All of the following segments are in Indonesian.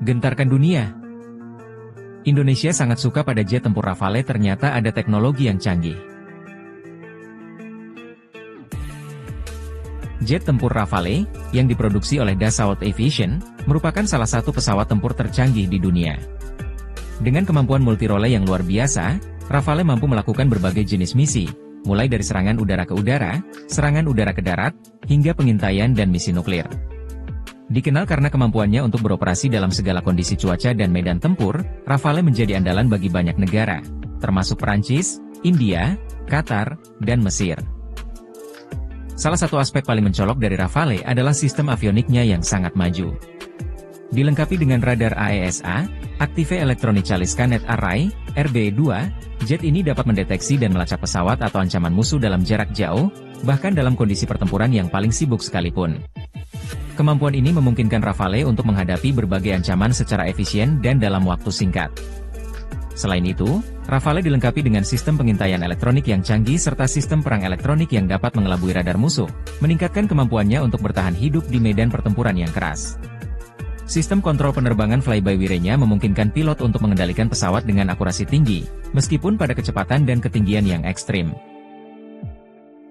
Gentarkan dunia. Indonesia sangat suka pada jet tempur Rafale, ternyata ada teknologi yang canggih. Jet tempur Rafale, yang diproduksi oleh Dassault Aviation, merupakan salah satu pesawat tempur tercanggih di dunia. Dengan kemampuan multirole yang luar biasa, Rafale mampu melakukan berbagai jenis misi, mulai dari serangan udara ke udara, serangan udara ke darat, hingga pengintaian dan misi nuklir. Dikenal karena kemampuannya untuk beroperasi dalam segala kondisi cuaca dan medan tempur, Rafale menjadi andalan bagi banyak negara, termasuk Perancis, India, Qatar, dan Mesir. Salah satu aspek paling mencolok dari Rafale adalah sistem avioniknya yang sangat maju. Dilengkapi dengan radar AESA, Active Electronically Scanned Array, RB2, jet ini dapat mendeteksi dan melacak pesawat atau ancaman musuh dalam jarak jauh, bahkan dalam kondisi pertempuran yang paling sibuk sekalipun. Kemampuan ini memungkinkan Rafale untuk menghadapi berbagai ancaman secara efisien dan dalam waktu singkat. Selain itu, Rafale dilengkapi dengan sistem pengintaian elektronik yang canggih serta sistem perang elektronik yang dapat mengelabui radar musuh, meningkatkan kemampuannya untuk bertahan hidup di medan pertempuran yang keras. Sistem kontrol penerbangan fly-by-wire-nya memungkinkan pilot untuk mengendalikan pesawat dengan akurasi tinggi, meskipun pada kecepatan dan ketinggian yang ekstrim.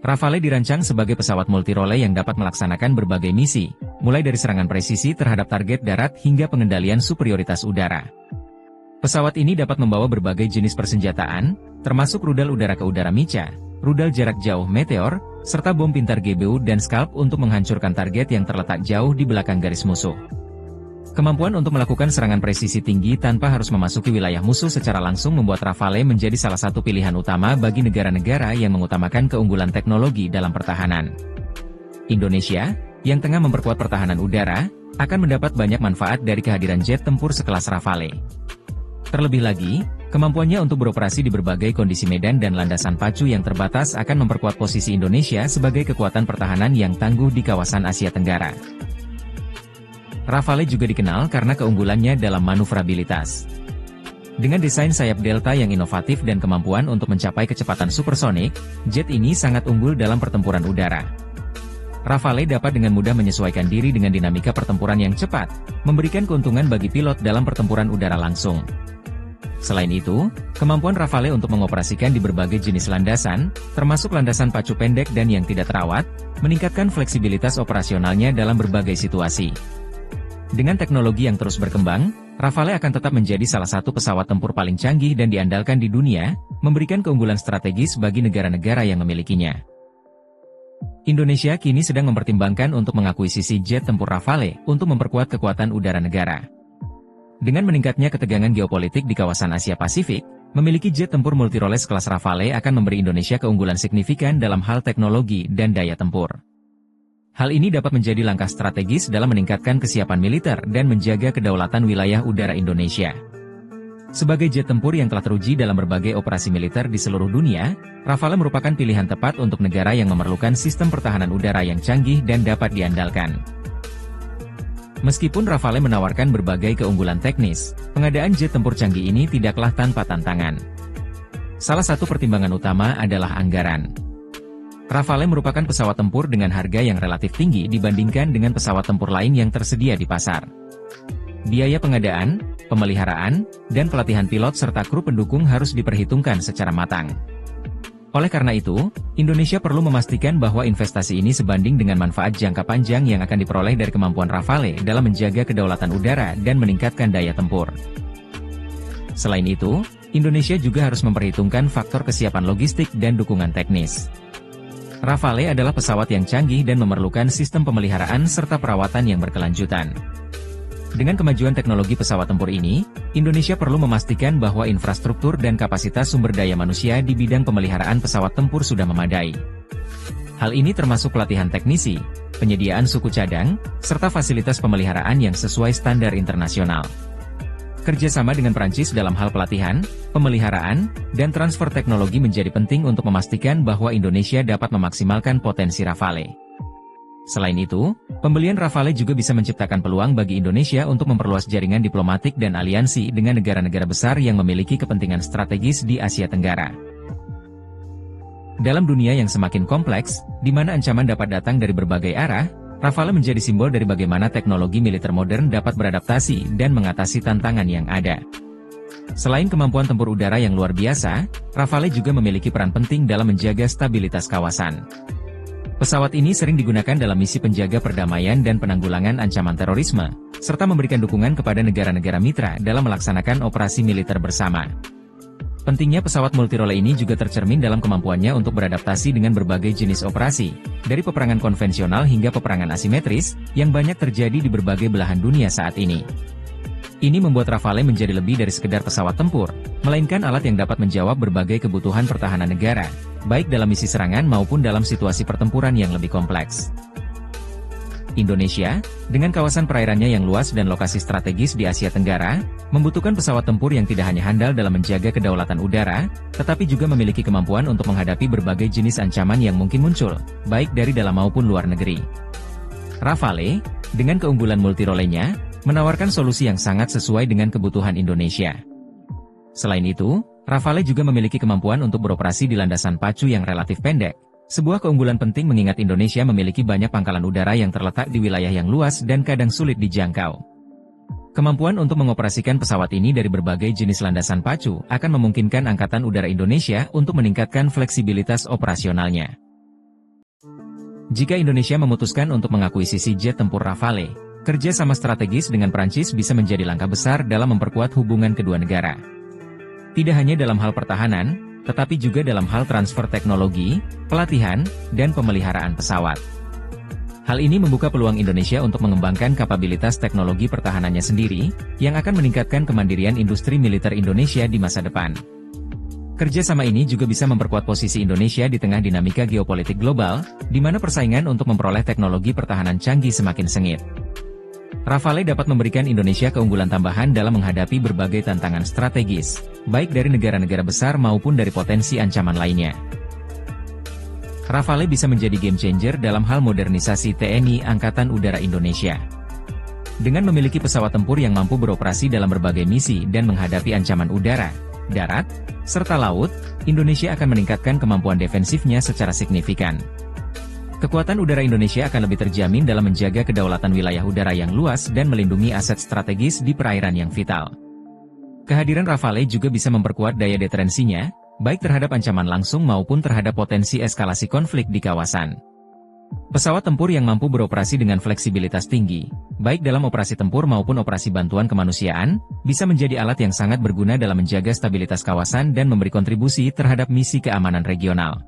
Rafale dirancang sebagai pesawat multirole yang dapat melaksanakan berbagai misi, mulai dari serangan presisi terhadap target darat hingga pengendalian superioritas udara. Pesawat ini dapat membawa berbagai jenis persenjataan, termasuk rudal udara ke udara Mica, rudal jarak jauh Meteor, serta bom pintar GBU dan Scalp untuk menghancurkan target yang terletak jauh di belakang garis musuh. Kemampuan untuk melakukan serangan presisi tinggi tanpa harus memasuki wilayah musuh secara langsung membuat Rafale menjadi salah satu pilihan utama bagi negara-negara yang mengutamakan keunggulan teknologi dalam pertahanan. Indonesia, yang tengah memperkuat pertahanan udara, akan mendapat banyak manfaat dari kehadiran jet tempur sekelas Rafale. Terlebih lagi, kemampuannya untuk beroperasi di berbagai kondisi medan dan landasan pacu yang terbatas akan memperkuat posisi Indonesia sebagai kekuatan pertahanan yang tangguh di kawasan Asia Tenggara. Rafale juga dikenal karena keunggulannya dalam manuvrabilitas. Dengan desain sayap delta yang inovatif dan kemampuan untuk mencapai kecepatan supersonik, jet ini sangat unggul dalam pertempuran udara. Rafale dapat dengan mudah menyesuaikan diri dengan dinamika pertempuran yang cepat, memberikan keuntungan bagi pilot dalam pertempuran udara langsung. Selain itu, kemampuan Rafale untuk mengoperasikan di berbagai jenis landasan, termasuk landasan pacu pendek dan yang tidak terawat, meningkatkan fleksibilitas operasionalnya dalam berbagai situasi. Dengan teknologi yang terus berkembang, Rafale akan tetap menjadi salah satu pesawat tempur paling canggih dan diandalkan di dunia, memberikan keunggulan strategis bagi negara-negara yang memilikinya. Indonesia kini sedang mempertimbangkan untuk mengakuisisi jet tempur Rafale untuk memperkuat kekuatan udara negara. Dengan meningkatnya ketegangan geopolitik di kawasan Asia Pasifik, memiliki jet tempur multirole sekelas Rafale akan memberi Indonesia keunggulan signifikan dalam hal teknologi dan daya tempur. Hal ini dapat menjadi langkah strategis dalam meningkatkan kesiapan militer dan menjaga kedaulatan wilayah udara Indonesia. Sebagai jet tempur yang telah teruji dalam berbagai operasi militer di seluruh dunia, Rafale merupakan pilihan tepat untuk negara yang memerlukan sistem pertahanan udara yang canggih dan dapat diandalkan. Meskipun Rafale menawarkan berbagai keunggulan teknis, pengadaan jet tempur canggih ini tidaklah tanpa tantangan. Salah satu pertimbangan utama adalah anggaran. Rafale merupakan pesawat tempur dengan harga yang relatif tinggi dibandingkan dengan pesawat tempur lain yang tersedia di pasar. Biaya pengadaan, pemeliharaan, dan pelatihan pilot serta kru pendukung harus diperhitungkan secara matang. Oleh karena itu, Indonesia perlu memastikan bahwa investasi ini sebanding dengan manfaat jangka panjang yang akan diperoleh dari kemampuan Rafale dalam menjaga kedaulatan udara dan meningkatkan daya tempur. Selain itu, Indonesia juga harus memperhitungkan faktor kesiapan logistik dan dukungan teknis. Rafale adalah pesawat yang canggih dan memerlukan sistem pemeliharaan serta perawatan yang berkelanjutan. Dengan kemajuan teknologi pesawat tempur ini, Indonesia perlu memastikan bahwa infrastruktur dan kapasitas sumber daya manusia di bidang pemeliharaan pesawat tempur sudah memadai. Hal ini termasuk pelatihan teknisi, penyediaan suku cadang, serta fasilitas pemeliharaan yang sesuai standar internasional. Kerjasama dengan Perancis dalam hal pelatihan, pemeliharaan, dan transfer teknologi menjadi penting untuk memastikan bahwa Indonesia dapat memaksimalkan potensi Rafale. Selain itu, pembelian Rafale juga bisa menciptakan peluang bagi Indonesia untuk memperluas jaringan diplomatik dan aliansi dengan negara-negara besar yang memiliki kepentingan strategis di Asia Tenggara. Dalam dunia yang semakin kompleks, di mana ancaman dapat datang dari berbagai arah, Rafale menjadi simbol dari bagaimana teknologi militer modern dapat beradaptasi dan mengatasi tantangan yang ada. Selain kemampuan tempur udara yang luar biasa, Rafale juga memiliki peran penting dalam menjaga stabilitas kawasan. Pesawat ini sering digunakan dalam misi penjaga perdamaian dan penanggulangan ancaman terorisme, serta memberikan dukungan kepada negara-negara mitra dalam melaksanakan operasi militer bersama. Pentingnya pesawat multirole ini juga tercermin dalam kemampuannya untuk beradaptasi dengan berbagai jenis operasi, dari peperangan konvensional hingga peperangan asimetris, yang banyak terjadi di berbagai belahan dunia saat ini. Ini membuat Rafale menjadi lebih dari sekedar pesawat tempur, melainkan alat yang dapat menjawab berbagai kebutuhan pertahanan negara, baik dalam misi serangan maupun dalam situasi pertempuran yang lebih kompleks. Indonesia, dengan kawasan perairannya yang luas dan lokasi strategis di Asia Tenggara, membutuhkan pesawat tempur yang tidak hanya handal dalam menjaga kedaulatan udara, tetapi juga memiliki kemampuan untuk menghadapi berbagai jenis ancaman yang mungkin muncul, baik dari dalam maupun luar negeri. Rafale, dengan keunggulan multirolenya, menawarkan solusi yang sangat sesuai dengan kebutuhan Indonesia. Selain itu, Rafale juga memiliki kemampuan untuk beroperasi di landasan pacu yang relatif pendek, sebuah keunggulan penting mengingat Indonesia memiliki banyak pangkalan udara yang terletak di wilayah yang luas dan kadang sulit dijangkau. Kemampuan untuk mengoperasikan pesawat ini dari berbagai jenis landasan pacu akan memungkinkan Angkatan Udara Indonesia untuk meningkatkan fleksibilitas operasionalnya. Jika Indonesia memutuskan untuk mengakuisisi jet tempur Rafale, kerja sama strategis dengan Prancis bisa menjadi langkah besar dalam memperkuat hubungan kedua negara. Tidak hanya dalam hal pertahanan, tetapi juga dalam hal transfer teknologi, pelatihan, dan pemeliharaan pesawat. Hal ini membuka peluang Indonesia untuk mengembangkan kapabilitas teknologi pertahanannya sendiri, yang akan meningkatkan kemandirian industri militer Indonesia di masa depan. Kerjasama ini juga bisa memperkuat posisi Indonesia di tengah dinamika geopolitik global, di mana persaingan untuk memperoleh teknologi pertahanan canggih semakin sengit. Rafale dapat memberikan Indonesia keunggulan tambahan dalam menghadapi berbagai tantangan strategis, baik dari negara-negara besar maupun dari potensi ancaman lainnya. Rafale bisa menjadi game changer dalam hal modernisasi TNI Angkatan Udara Indonesia. Dengan memiliki pesawat tempur yang mampu beroperasi dalam berbagai misi dan menghadapi ancaman udara, darat, serta laut, Indonesia akan meningkatkan kemampuan defensifnya secara signifikan. Kekuatan udara Indonesia akan lebih terjamin dalam menjaga kedaulatan wilayah udara yang luas dan melindungi aset strategis di perairan yang vital. Kehadiran Rafale juga bisa memperkuat daya deterensinya, baik terhadap ancaman langsung maupun terhadap potensi eskalasi konflik di kawasan. Pesawat tempur yang mampu beroperasi dengan fleksibilitas tinggi, baik dalam operasi tempur maupun operasi bantuan kemanusiaan, bisa menjadi alat yang sangat berguna dalam menjaga stabilitas kawasan dan memberi kontribusi terhadap misi keamanan regional.